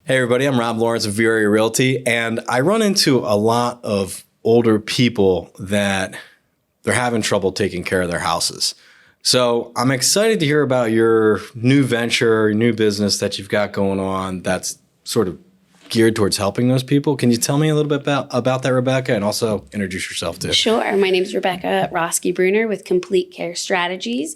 Hey everybody, I'm Rob Lawrence of VRA Realty, and I run into a lot of older people that they're having trouble taking care of their houses. So I'm excited to hear about your new venture, new business that you've got going on that's sort of geared towards helping those people. Can you tell me a little bit about that, Rebecca, and also introduce yourself too? Sure. My name is Rebecca Roskey-Brunner with Complete Care Strategies.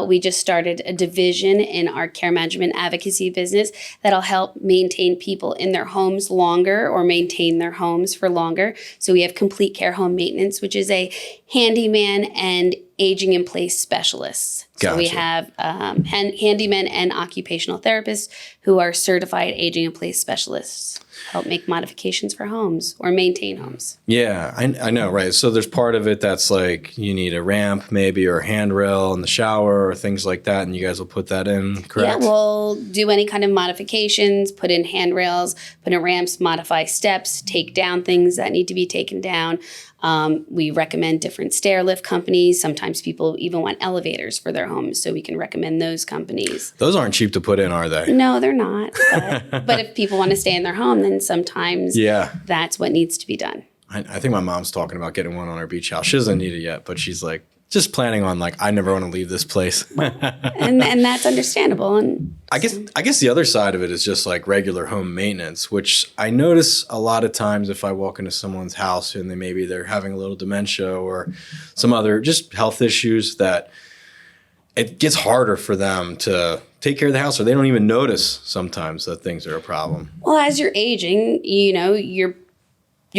We just started a division in our care management advocacy business that'll help maintain people in their homes longer or maintain their homes for longer. So we have Complete Care Home Maintenance, which is a handyman and aging in place specialists. Gotcha. So we have handymen and occupational therapists who are certified aging in place specialists, help make modifications for homes or maintain homes. Yeah, I know, right? So there's part of it that's like you need a ramp maybe or a handrail in the shower or things like that, and you guys will put that in, correct? Yeah, we'll do any kind of modifications, put in handrails, put in ramps, modify steps, take down things that need to be taken down. We recommend different stair lift companies. Sometimes people even want elevators for their homes, so we can recommend those companies. Those aren't cheap to put in, are they? No, they're not. But if people want to stay in their home, then sometimes that's what needs to be done. I think my mom's talking about getting one on her beach house. She doesn't need it yet, but she's like just planning on like, I never want to leave this place. and that's understandable. And I guess the other side of it is just like regular home maintenance, which I notice a lot of times if I walk into someone's house and they're having a little dementia or some other just health issues, that it gets harder for them to take care of the house, or they don't even notice sometimes that things are a problem. Well, as you're aging, you're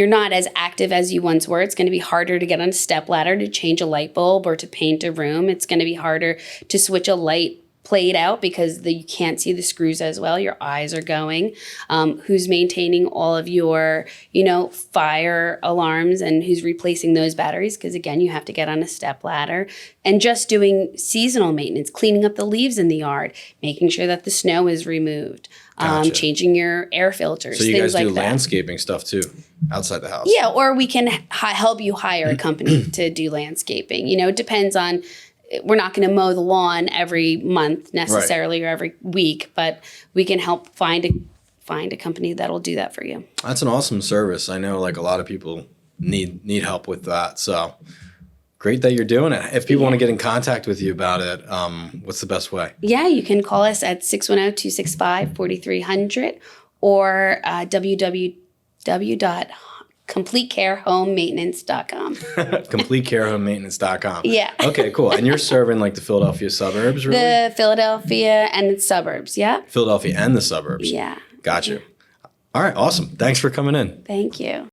not as active as you once were. It's going to be harder to get on a stepladder to change a light bulb or to paint a room. It's going to be harder to switch a light plate out because you can't see the screws as well. Your eyes are going. Who's maintaining all of your, fire alarms, and who's replacing those batteries? Because again, you have to get on a stepladder. And just doing seasonal maintenance, cleaning up the leaves in the yard, making sure that the snow is removed, Gotcha. Changing your air filters, So you things guys do like that. landscaping stuff too, outside the house? Yeah, or we can help you hire a company to do landscaping. It depends on, we're not going to mow the lawn every month necessarily, or every week, but we can help find a company that'll do that for you. That's an awesome service. I know like a lot of people need help with that. So great that you're doing it. If people want to get in contact with you about it, what's the best way? Yeah, you can call us at 610-265-4300 or www.completecarehomemaintenance.com. CompleteCareHomeMaintenance.com. Yeah. Okay, cool. And you're serving like the Philadelphia suburbs, really? The Philadelphia and its suburbs, yeah. Philadelphia and the suburbs. Yeah. Gotcha. All right, awesome. Thanks for coming in. Thank you.